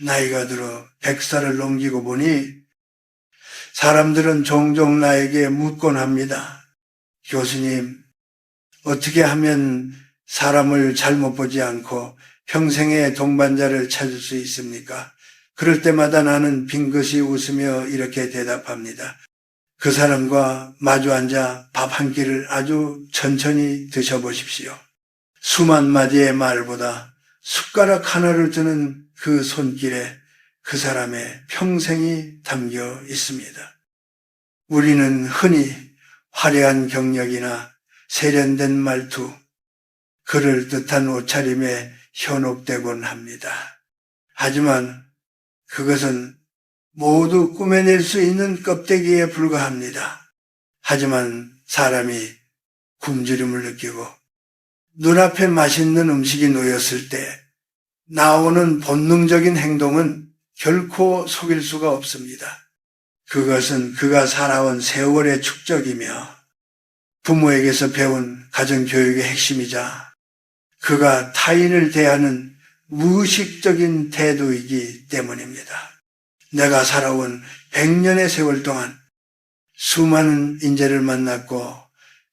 나이가 들어 100살을 넘기고 보니 사람들은 종종 나에게 묻곤 합니다. 교수님, 어떻게 하면 사람을 잘못 보지 않고 평생의 동반자를 찾을 수 있습니까? 그럴 때마다 나는 빙긋이 웃으며 이렇게 대답합니다. 그 사람과 마주 앉아 밥 한 끼를 아주 천천히 드셔보십시오. 수만 마디의 말보다 숟가락 하나를 드는 그 손길에 그 사람의 평생이 담겨 있습니다. 우리는 흔히 화려한 경력이나 세련된 말투, 그럴듯한 옷차림에 현혹되곤 합니다. 하지만 그것은 모두 꾸며낼 수 있는 껍데기에 불과합니다. 하지만 사람이 굶주림을 느끼고 눈앞에 맛있는 음식이 놓였을 때 나오는 본능적인 행동은 결코 속일 수가 없습니다. 그것은 그가 살아온 세월의 축적이며 부모에게서 배운 가정교육의 핵심이자 그가 타인을 대하는 무의식적인 태도이기 때문입니다. 내가 살아온 100년의 세월 동안 수많은 인재를 만났고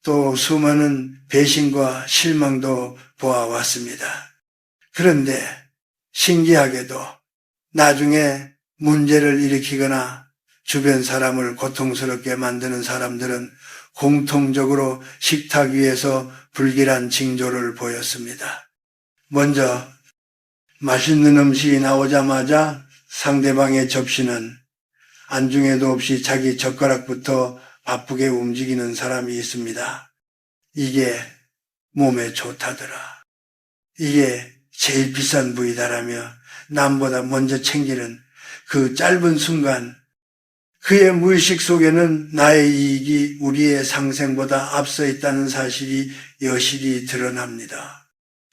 또 수많은 배신과 실망도 보아왔습니다. 그런데 신기하게도 나중에 문제를 일으키거나 주변 사람을 고통스럽게 만드는 사람들은 공통적으로 식탁 위에서 불길한 징조를 보였습니다. 먼저 맛있는 음식이 나오자마자 상대방의 접시는 안중에도 없이 자기 젓가락부터 바쁘게 움직이는 사람이 있습니다. 이게 몸에 좋다더라. 이게 제일 비싼 부위다라며 남보다 먼저 챙기는 그 짧은 순간 그의 무의식 속에는 나의 이익이 우리의 상생보다 앞서 있다는 사실이 여실히 드러납니다.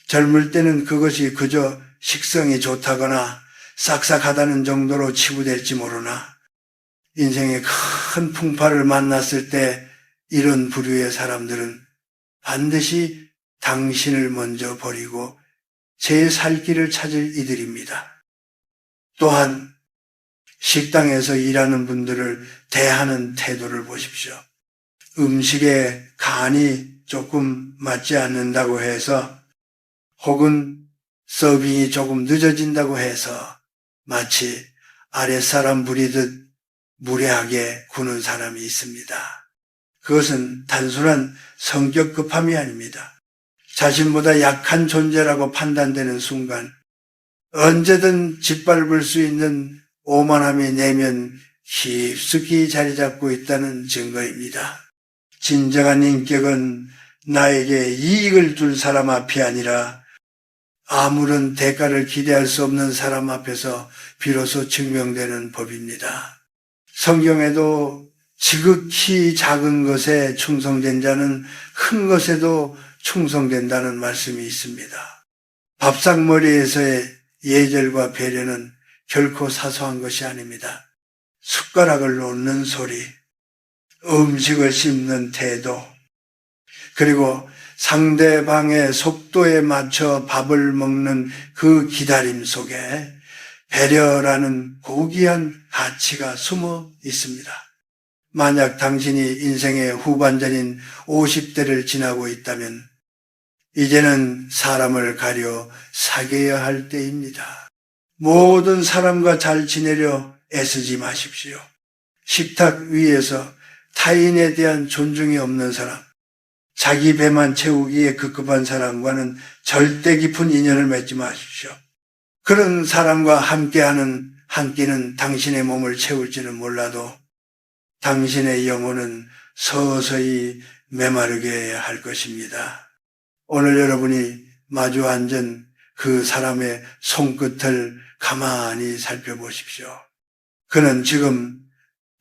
젊을 때는 그것이 그저 식성이 좋다거나 싹싹하다는 정도로 치부될지 모르나 인생의 큰 풍파를 만났을 때 이런 부류의 사람들은 반드시 당신을 먼저 버리고 제 살 길을 찾을 이들입니다. 또한 식당에서 일하는 분들을 대하는 태도를 보십시오. 음식에 간이 조금 맞지 않는다고 해서 혹은 서빙이 조금 늦어진다고 해서 마치 아랫사람 부리듯 무례하게 구는 사람이 있습니다. 그것은 단순한 성격 급함이 아닙니다. 자신보다 약한 존재라고 판단되는 순간 언제든 짓밟을 수 있는 오만함이 내면 깊숙이 자리 잡고 있다는 증거입니다. 진정한 인격은 나에게 이익을 줄 사람 앞이 아니라 아무런 대가를 기대할 수 없는 사람 앞에서 비로소 증명되는 법입니다. 성경에도 지극히 작은 것에 충성된 자는 큰 것에도 충성된다는 말씀이 있습니다. 밥상머리에서의 예절과 배려는 결코 사소한 것이 아닙니다. 숟가락을 놓는 소리, 음식을 씹는 태도, 그리고 상대방의 속도에 맞춰 밥을 먹는 그 기다림 속에 배려라는 고귀한 가치가 숨어 있습니다. 만약 당신이 인생의 후반전인 50대를 지나고 있다면 이제는 사람을 가려 사귀어야 할 때입니다. 모든 사람과 잘 지내려 애쓰지 마십시오. 식탁 위에서 타인에 대한 존중이 없는 사람, 자기 배만 채우기에 급급한 사람과는 절대 깊은 인연을 맺지 마십시오. 그런 사람과 함께하는 한 끼는 당신의 몸을 채울지는 몰라도 당신의 영혼은 서서히 메마르게 할 것입니다. 오늘 여러분이 마주 앉은 그 사람의 손끝을 가만히 살펴보십시오. 그는 지금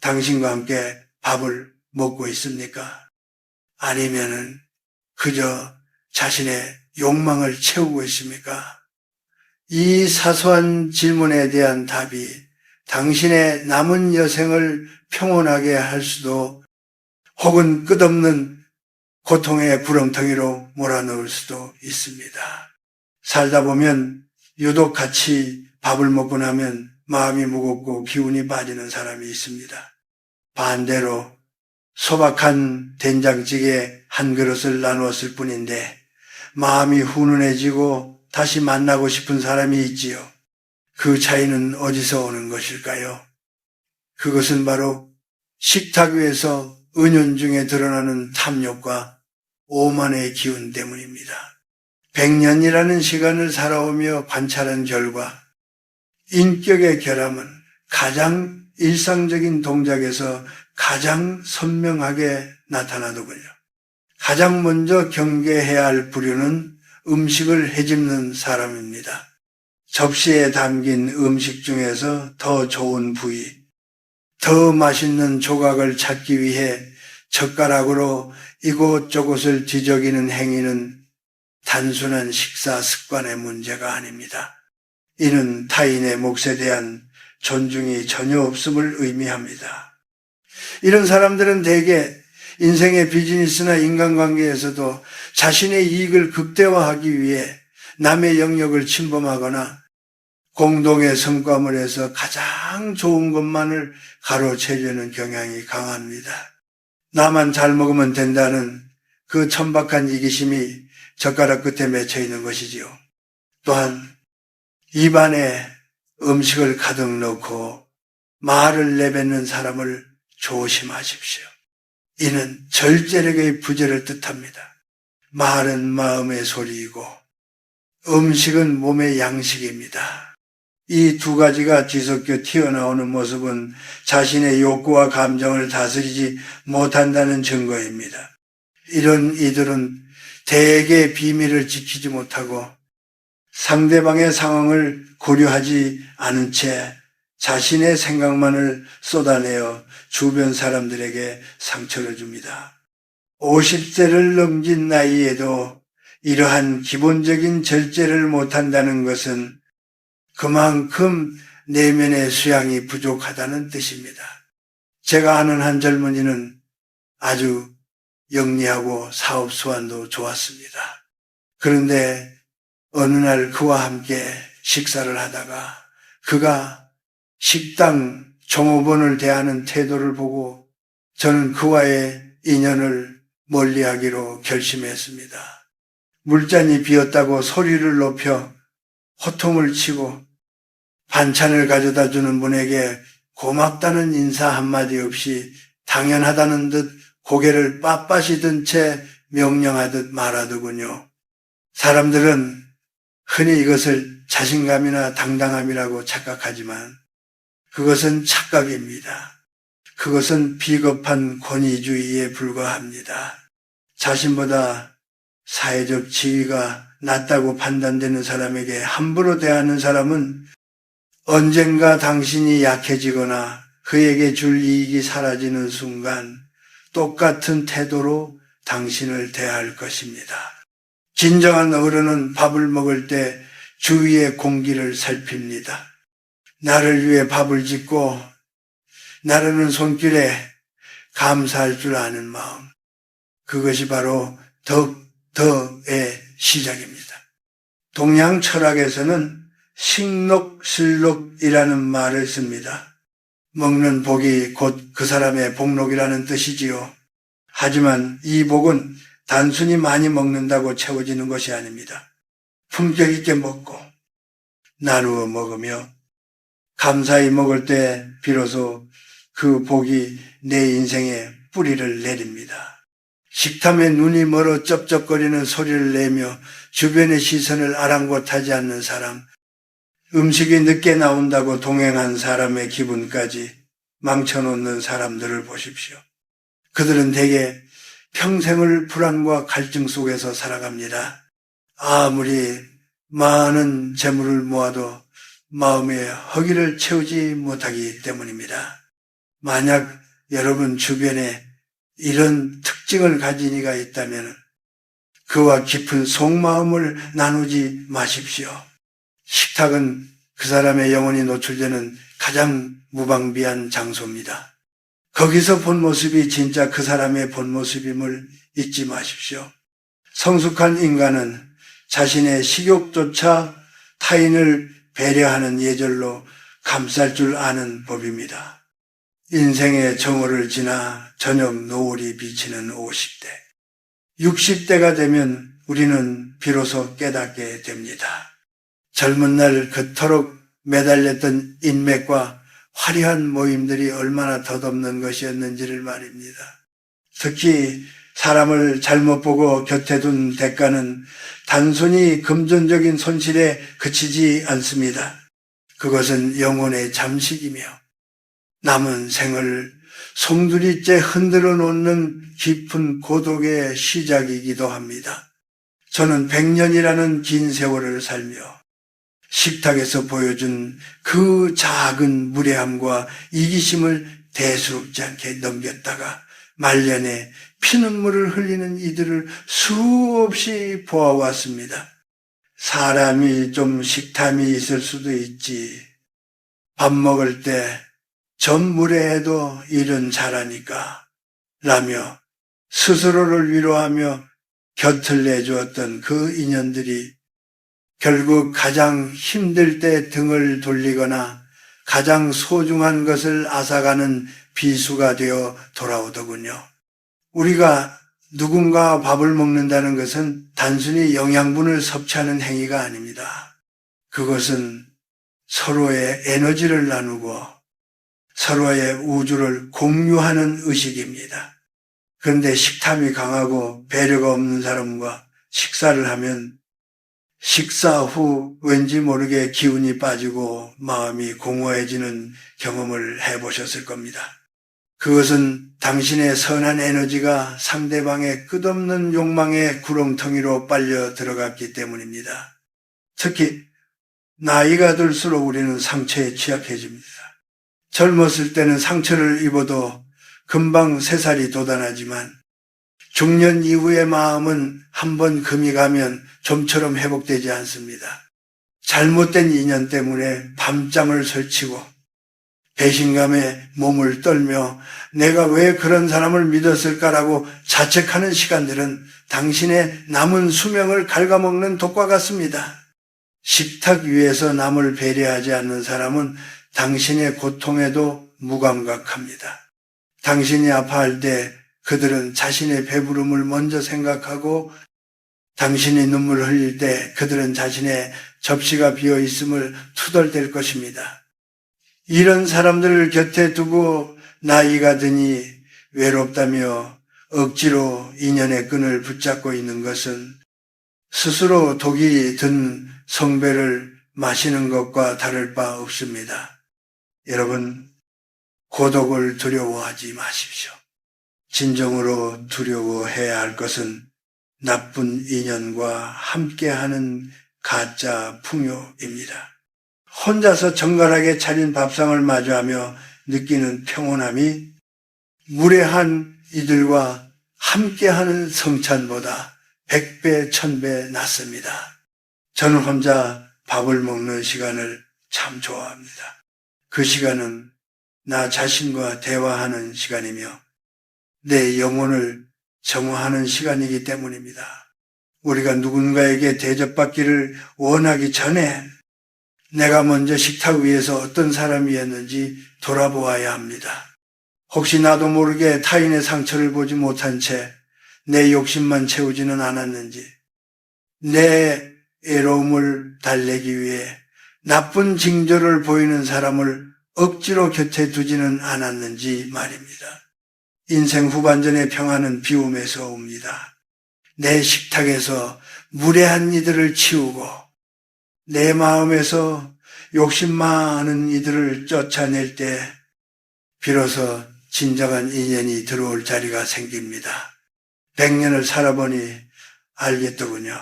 당신과 함께 밥을 먹고 있습니까? 아니면은 그저 자신의 욕망을 채우고 있습니까? 이 사소한 질문에 대한 답이 당신의 남은 여생을 평온하게 할 수도 혹은 끝없는 고통의 구렁텅이로 몰아넣을 수도 있습니다. 살다 보면 유독 같이 밥을 먹고 나면 마음이 무겁고 기운이 빠지는 사람이 있습니다. 반대로 소박한 된장찌개 한 그릇을 나누었을 뿐인데 마음이 훈훈해지고 다시 만나고 싶은 사람이 있지요. 그 차이는 어디서 오는 것일까요? 그것은 바로 식탁 위에서 은연중에 드러나는 탐욕과 오만의 기운 때문입니다. 100년이라는 시간을 살아오며 관찰한 결과 인격의 결함은 가장 일상적인 동작에서 가장 선명하게 나타나더군요. 가장 먼저 경계해야 할 부류는 음식을 헤집는 사람입니다. 접시에 담긴 음식 중에서 더 좋은 부위, 더 맛있는 조각을 찾기 위해 젓가락으로 이곳저곳을 뒤적이는 행위는 단순한 식사 습관의 문제가 아닙니다. 이는 타인의 몫에 대한 존중이 전혀 없음을 의미합니다. 이런 사람들은 대개 인생의 비즈니스나 인간관계에서도 자신의 이익을 극대화하기 위해 남의 영역을 침범하거나 공동의 성과물에서 가장 좋은 것만을 가로채려는 경향이 강합니다. 나만 잘 먹으면 된다는 그 천박한 이기심이 젓가락 끝에 맺혀 있는 것이지요. 또한 입안에 음식을 가득 넣고 말을 내뱉는 사람을 조심하십시오. 이는 절제력의 부재를 뜻합니다. 말은 마음의 소리이고 음식은 몸의 양식입니다. 이 두 가지가 뒤섞여 튀어나오는 모습은 자신의 욕구와 감정을 다스리지 못한다는 증거입니다. 이런 이들은 대개 비밀을 지키지 못하고 상대방의 상황을 고려하지 않은 채 자신의 생각만을 쏟아내어 주변 사람들에게 상처를 줍니다. 50세를 넘긴 나이에도 이러한 기본적인 절제를 못한다는 것은 그만큼 내면의 수양이 부족하다는 뜻입니다. 제가 아는 한 젊은이는 아주 영리하고 사업 수완도 좋았습니다. 그런데 어느 날 그와 함께 식사를 하다가 그가 식당 종업원을 대하는 태도를 보고 저는 그와의 인연을 멀리하기로 결심했습니다. 물잔이 비었다고 소리를 높여 호통을 치고 반찬을 가져다 주는 분에게 고맙다는 인사 한마디 없이 당연하다는 듯 고개를 빳빳이 든 채 명령하듯 말하더군요. 사람들은 흔히 이것을 자신감이나 당당함이라고 착각하지만 그것은 착각입니다. 그것은 비겁한 권위주의에 불과합니다. 자신보다 사회적 지위가 낮다고 판단되는 사람에게 함부로 대하는 사람은 언젠가 당신이 약해지거나 그에게 줄 이익이 사라지는 순간 똑같은 태도로 당신을 대할 것입니다. 진정한 어른은 밥을 먹을 때 주위의 공기를 살핍니다. 나를 위해 밥을 짓고 나르는 손길에 감사할 줄 아는 마음. 그것이 바로 덕의 시작입니다. 동양 철학에서는 식록실록이라는 말을 씁니다. 먹는 복이 곧 그 사람의 복록이라는 뜻이지요. 하지만 이 복은 단순히 많이 먹는다고 채워지는 것이 아닙니다. 품격 있게 먹고 나누어 먹으며 감사히 먹을 때 비로소 그 복이 내 인생에 뿌리를 내립니다. 식탐에 눈이 멀어 쩝쩝거리는 소리를 내며 주변의 시선을 아랑곳하지 않는 사람, 음식이 늦게 나온다고 동행한 사람의 기분까지 망쳐놓는 사람들을 보십시오. 그들은 대개 평생을 불안과 갈증 속에서 살아갑니다. 아무리 많은 재물을 모아도 마음의 허기를 채우지 못하기 때문입니다. 만약 여러분 주변에 이런 특징을 가진 이가 있다면 그와 깊은 속마음을 나누지 마십시오. 식탁은 그 사람의 영혼이 노출되는 가장 무방비한 장소입니다. 거기서 본 모습이 진짜 그 사람의 본 모습임을 잊지 마십시오. 성숙한 인간은 자신의 식욕조차 타인을 배려하는 예절로 감쌀 줄 아는 법입니다. 인생의 정오를 지나 저녁 노을이 비치는 50대, 60대가 되면 우리는 비로소 깨닫게 됩니다. 젊은 날 그토록 매달렸던 인맥과 화려한 모임들이 얼마나 덧없는 것이었는지를 말입니다. 특히 사람을 잘못 보고 곁에 둔 대가는 단순히 금전적인 손실에 그치지 않습니다. 그것은 영혼의 잠식이며 남은 생을 송두리째 흔들어 놓는 깊은 고독의 시작이기도 합니다. 저는 100년이라는 긴 세월을 살며 식탁에서 보여준 그 작은 무례함과 이기심을 대수롭지 않게 넘겼다가 말년에 피눈물을 흘리는 이들을 수없이 보아왔습니다. 사람이 좀 식탐이 있을 수도 있지. 밥 먹을 때 전 무례해도 일은 잘하니까 라며 스스로를 위로하며 곁을 내주었던 그 인연들이 결국 가장 힘들 때 등을 돌리거나 가장 소중한 것을 앗아가는 비수가 되어 돌아오더군요. 우리가 누군가와 밥을 먹는다는 것은 단순히 영양분을 섭취하는 행위가 아닙니다. 그것은 서로의 에너지를 나누고 서로의 우주를 공유하는 의식입니다. 그런데 식탐이 강하고 배려가 없는 사람과 식사를 하면 식사 후 왠지 모르게 기운이 빠지고 마음이 공허해지는 경험을 해보셨을 겁니다. 그것은 당신의 선한 에너지가 상대방의 끝없는 욕망의 구렁텅이로 빨려 들어갔기 때문입니다. 특히 나이가 들수록 우리는 상처에 취약해집니다. 젊었을 때는 상처를 입어도 금방 새살이 돋아나지만 중년 이후의 마음은 한번 금이 가면 좀처럼 회복되지 않습니다. 잘못된 인연 때문에 밤잠을 설치고 배신감에 몸을 떨며 내가 왜 그런 사람을 믿었을까라고 자책하는 시간들은 당신의 남은 수명을 갉아먹는 독과 같습니다. 식탁 위에서 남을 배려하지 않는 사람은 당신의 고통에도 무감각합니다. 당신이 아파할 때 그들은 자신의 배부름을 먼저 생각하고 당신이 눈물을 흘릴 때 그들은 자신의 접시가 비어 있음을 투덜댈 것입니다. 이런 사람들을 곁에 두고 나이가 드니 외롭다며 억지로 인연의 끈을 붙잡고 있는 것은 스스로 독이 든 성배를 마시는 것과 다를 바 없습니다. 여러분, 고독을 두려워하지 마십시오. 진정으로 두려워해야 할 것은 나쁜 인연과 함께하는 가짜 풍요입니다. 혼자서 정갈하게 차린 밥상을 마주하며 느끼는 평온함이 무례한 이들과 함께하는 성찬보다 100배, 1000배 낫습니다. 저는 혼자 밥을 먹는 시간을 참 좋아합니다. 그 시간은 나 자신과 대화하는 시간이며 내 영혼을 정화하는 시간이기 때문입니다. 우리가 누군가에게 대접받기를 원하기 전에 내가 먼저 식탁 위에서 어떤 사람이었는지 돌아보아야 합니다. 혹시 나도 모르게 타인의 상처를 보지 못한 채 내 욕심만 채우지는 않았는지, 내 애로움을 달래기 위해 나쁜 징조를 보이는 사람을 억지로 곁에 두지는 않았는지 말입니다. 인생 후반전의 평화는 비움에서 옵니다. 내 식탁에서 무례한 이들을 치우고 내 마음에서 욕심 많은 이들을 쫓아낼 때 비로소 진정한 인연이 들어올 자리가 생깁니다. 100년을 살아보니 알겠더군요.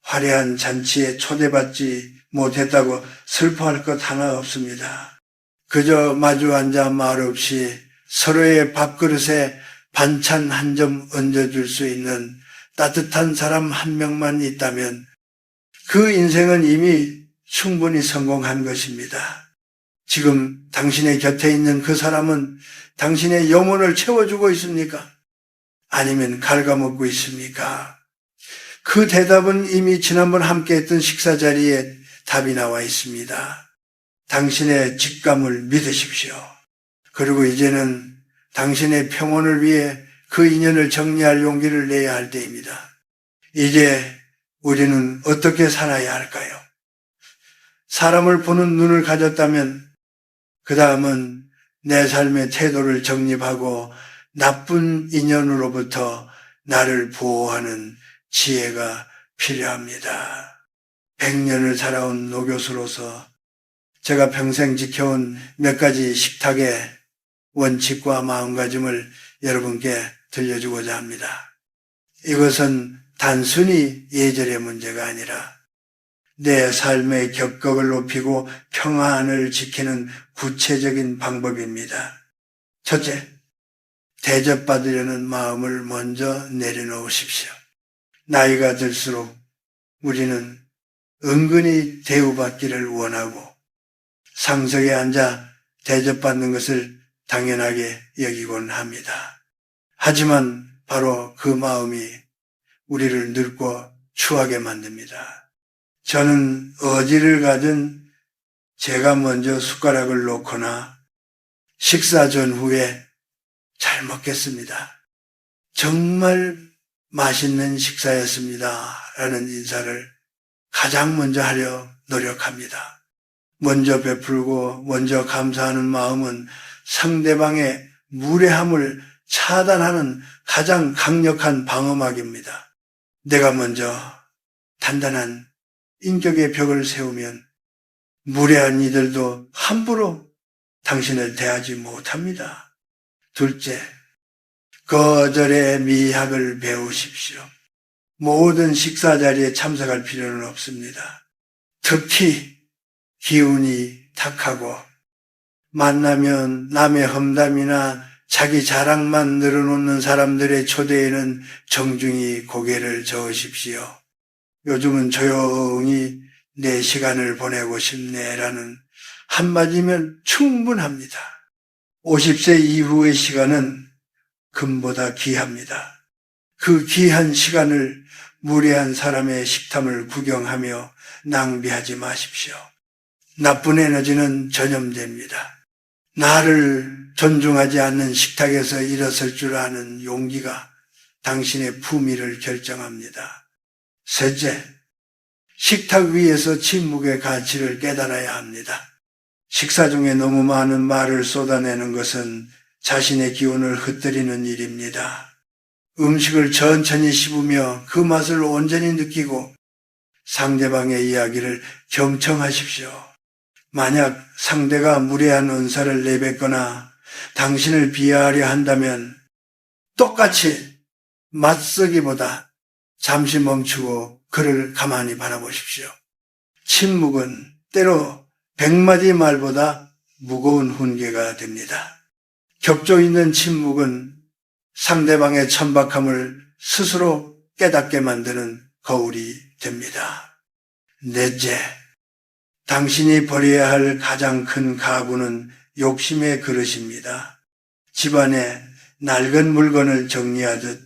화려한 잔치에 초대받지 못했다고 슬퍼할 것 하나 없습니다. 그저 마주 앉아 말없이 서로의 밥그릇에 반찬 한 점 얹어줄 수 있는 따뜻한 사람 한 명만 있다면 그 인생은 이미 충분히 성공한 것입니다. 지금 당신의 곁에 있는 그 사람은 당신의 영혼을 채워주고 있습니까? 아니면 갉아먹고 있습니까? 그 대답은 이미 지난번 함께했던 식사 자리에 답이 나와 있습니다. 당신의 직감을 믿으십시오. 그리고 이제는 당신의 평온을 위해 그 인연을 정리할 용기를 내야 할 때입니다. 이제 우리는 어떻게 살아야 할까요? 사람을 보는 눈을 가졌다면 그 다음은 내 삶의 태도를 정립하고 나쁜 인연으로부터 나를 보호하는 지혜가 필요합니다. 100년을 살아온 노교수로서 제가 평생 지켜온 몇 가지 식탁의 원칙과 마음가짐을 여러분께 들려주고자 합니다. 이것은 단순히 예절의 문제가 아니라 내 삶의 격격을 높이고 평안을 지키는 구체적인 방법입니다. 첫째, 대접받으려는 마음을 먼저 내려놓으십시오. 나이가 들수록 우리는 은근히 대우받기를 원하고 상석에 앉아 대접받는 것을 당연하게 여기곤 합니다. 하지만 바로 그 마음이 우리를 늙고 추하게 만듭니다. 저는 의지를 가진 제가 먼저 숟가락을 놓거나 식사 전후에 잘 먹겠습니다. 정말 맛있는 식사였습니다. 라는 인사를 가장 먼저 하려 노력합니다. 먼저 베풀고 먼저 감사하는 마음은 상대방의 무례함을 차단하는 가장 강력한 방어막입니다. 내가 먼저 단단한 인격의 벽을 세우면 무례한 이들도 함부로 당신을 대하지 못합니다. 둘째, 거절의 미학을 배우십시오. 모든 식사 자리에 참석할 필요는 없습니다. 특히 기운이 탁하고 만나면 남의 험담이나 자기 자랑만 늘어놓는 사람들의 초대에는 정중히 고개를 저으십시오. 요즘은 조용히 내 시간을 보내고 싶네라는 한마디면 충분합니다. 50세 이후의 시간은 금보다 귀합니다. 그 귀한 시간을 무례한 사람의 식탐을 구경하며 낭비하지 마십시오. 나쁜 에너지는 전염됩니다. 나를 존중하지 않는 식탁에서 일어설 줄 아는 용기가 당신의 품위를 결정합니다. 셋째, 식탁 위에서 침묵의 가치를 깨달아야 합니다. 식사 중에 너무 많은 말을 쏟아내는 것은 자신의 기운을 흩뜨리는 일입니다. 음식을 천천히 씹으며 그 맛을 온전히 느끼고 상대방의 이야기를 경청하십시오. 만약 상대가 무례한 은사를 내뱉거나 당신을 비하하려 한다면 똑같이 맞서기보다 잠시 멈추고 그를 가만히 바라보십시오. 침묵은 때로 100마디 말보다 무거운 훈계가 됩니다. 격조 있는 침묵은 상대방의 천박함을 스스로 깨닫게 만드는 거울이 됩니다. 넷째, 당신이 버려야 할 가장 큰 가구는 욕심의 그릇입니다. 집안에 낡은 물건을 정리하듯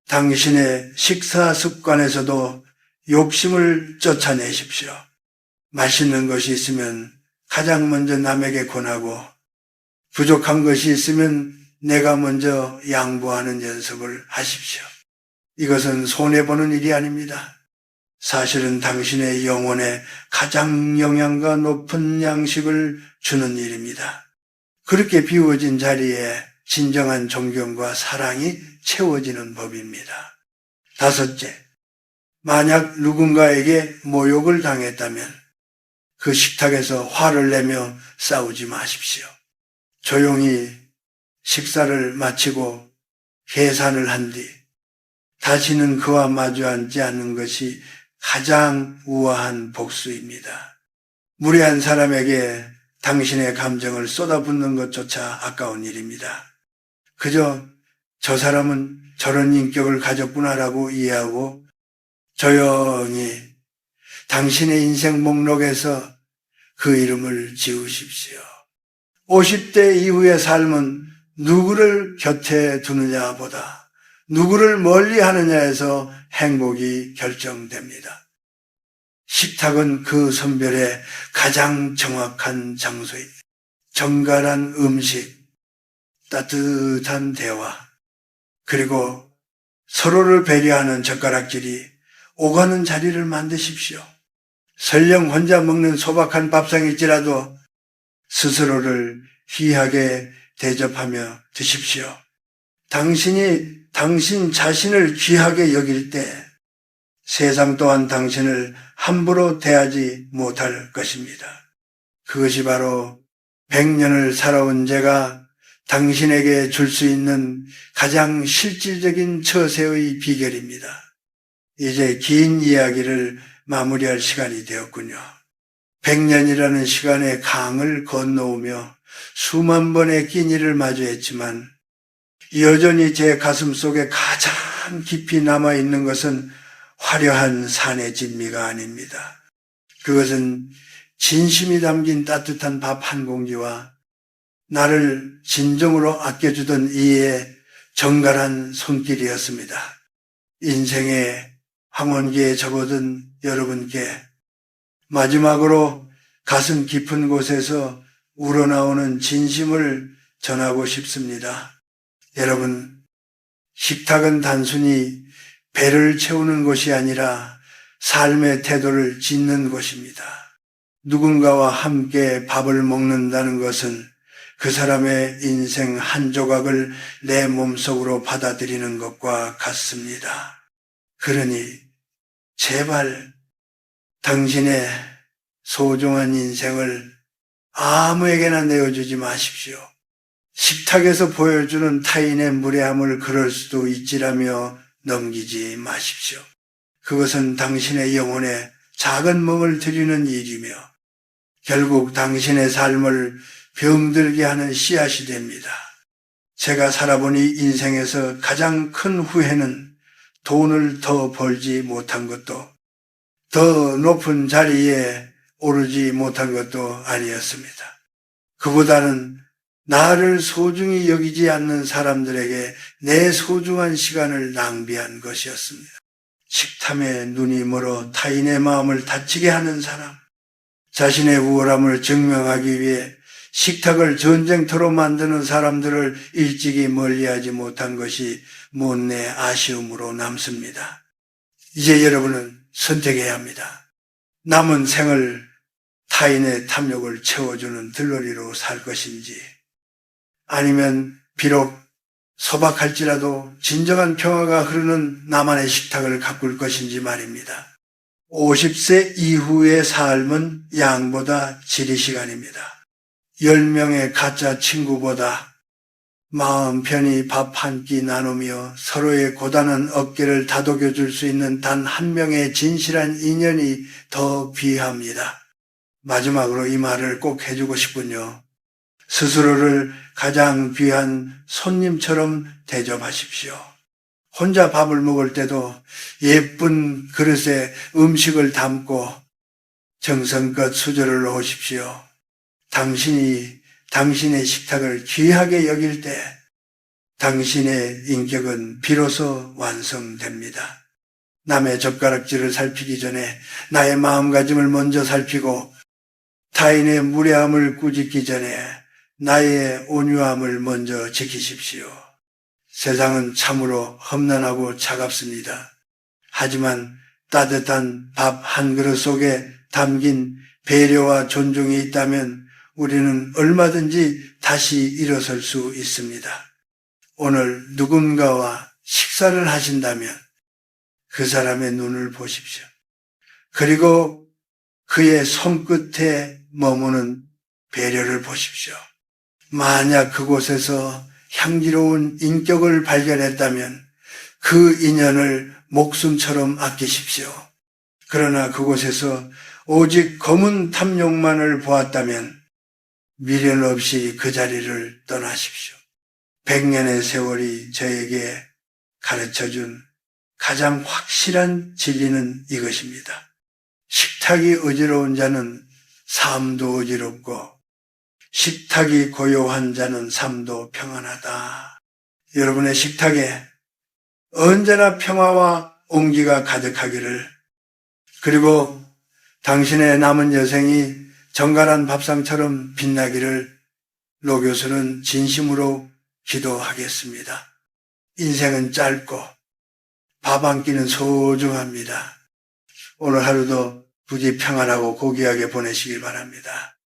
당신의 식사 습관에서도 욕심을 쫓아내십시오. 맛있는 것이 있으면 가장 먼저 남에게 권하고 부족한 것이 있으면 내가 먼저 양보하는 연습을 하십시오. 이것은 손해보는 일이 아닙니다. 사실은 당신의 영혼에 가장 영양가 높은 양식을 주는 일입니다. 그렇게 비워진 자리에 진정한 존경과 사랑이 채워지는 법입니다. 다섯째, 만약 누군가에게 모욕을 당했다면 그 식탁에서 화를 내며 싸우지 마십시오. 조용히 식사를 마치고 계산을 한 뒤 다시는 그와 마주 앉지 않는 것이 가장 우아한 복수입니다. 무례한 사람에게 당신의 감정을 쏟아붓는 것조차 아까운 일입니다. 그저 저 사람은 저런 인격을 가졌구나라고 이해하고 조용히 당신의 인생 목록에서 그 이름을 지우십시오. 50대 이후의 삶은 누구를 곁에 두느냐보다 누구를 멀리 하느냐에서 행복이 결정됩니다. 식탁은 그 선별의 가장 정확한 장소입니다. 정갈한 음식, 따뜻한 대화, 그리고 서로를 배려하는 젓가락질이 오가는 자리를 만드십시오. 설령 혼자 먹는 소박한 밥상일지라도 스스로를 귀하게 대접하며 드십시오. 당신이 당신 자신을 귀하게 여길 때 세상 또한 당신을 함부로 대하지 못할 것입니다. 그것이 바로 100년을 살아온 제가 당신에게 줄 수 있는 가장 실질적인 처세의 비결입니다. 이제 긴 이야기를 마무리할 시간이 되었군요. 100년이라는 시간의 강을 건너오며 수만 번의 끼니를 마주했지만 여전히 제 가슴 속에 가장 깊이 남아있는 것은 화려한 산의 진미가 아닙니다. 그것은 진심이 담긴 따뜻한 밥 한 공기와 나를 진정으로 아껴주던 이의 정갈한 손길이었습니다. 인생의 황혼기에 접어든 여러분께 마지막으로 가슴 깊은 곳에서 우러나오는 진심을 전하고 싶습니다. 여러분, 식탁은 단순히 배를 채우는 곳이 아니라 삶의 태도를 짓는 곳입니다. 누군가와 함께 밥을 먹는다는 것은 그 사람의 인생 한 조각을 내 몸속으로 받아들이는 것과 같습니다. 그러니 제발 당신의 소중한 인생을 아무에게나 내어주지 마십시오. 식탁에서 보여주는 타인의 무례함을 그럴 수도 있지라며 넘기지 마십시오. 그것은 당신의 영혼에 작은 멍을 들이는 일이며 결국 당신의 삶을 병들게 하는 씨앗이 됩니다. 제가 살아보니 인생에서 가장 큰 후회는 돈을 더 벌지 못한 것도 더 높은 자리에 오르지 못한 것도 아니었습니다. 그보다는 나를 소중히 여기지 않는 사람들에게 내 소중한 시간을 낭비한 것이었습니다. 식탐에 눈이 멀어 타인의 마음을 다치게 하는 사람, 자신의 우월함을 증명하기 위해 식탁을 전쟁터로 만드는 사람들을 일찍이 멀리하지 못한 것이 못내 아쉬움으로 남습니다. 이제 여러분은 선택해야 합니다. 남은 생을 타인의 탐욕을 채워주는 들러리로 살 것인지, 아니면 비록 소박할지라도 진정한 평화가 흐르는 나만의 식탁을 가꿀 것인지 말입니다. 50세 이후의 삶은 양보다 지리시간입니다. 10명의 가짜 친구보다 마음 편히 밥 한 끼 나누며 서로의 고단한 어깨를 다독여 줄 수 있는 단 한 명의 진실한 인연이 더 귀합니다. 마지막으로 이 말을 꼭 해주고 싶군요. 스스로를 가장 귀한 손님처럼 대접하십시오. 혼자 밥을 먹을 때도 예쁜 그릇에 음식을 담고 정성껏 수저를 놓으십시오. 당신이 당신의 식탁을 귀하게 여길 때 당신의 인격은 비로소 완성됩니다. 남의 젓가락질을 살피기 전에 나의 마음가짐을 먼저 살피고 타인의 무례함을 꾸짖기 전에 나의 온유함을 먼저 지키십시오. 세상은 참으로 험난하고 차갑습니다. 하지만 따뜻한 밥 한 그릇 속에 담긴 배려와 존중이 있다면 우리는 얼마든지 다시 일어설 수 있습니다. 오늘 누군가와 식사를 하신다면 그 사람의 눈을 보십시오. 그리고 그의 손끝에 머무는 배려를 보십시오. 만약 그곳에서 향기로운 인격을 발견했다면 그 인연을 목숨처럼 아끼십시오. 그러나 그곳에서 오직 검은 탐욕만을 보았다면 미련 없이 그 자리를 떠나십시오. 100년의 세월이 저에게 가르쳐준 가장 확실한 진리는 이것입니다. 식탁이 어지러운 자는 삶도 어지럽고 식탁이 고요한 자는 삶도 평안하다. 여러분의 식탁에 언제나 평화와 온기가 가득하기를, 그리고 당신의 남은 여생이 정갈한 밥상처럼 빛나기를 노 교수는 진심으로 기도하겠습니다. 인생은 짧고 밥 한 끼는 소중합니다. 오늘 하루도 부디 평안하고 고귀하게 보내시길 바랍니다.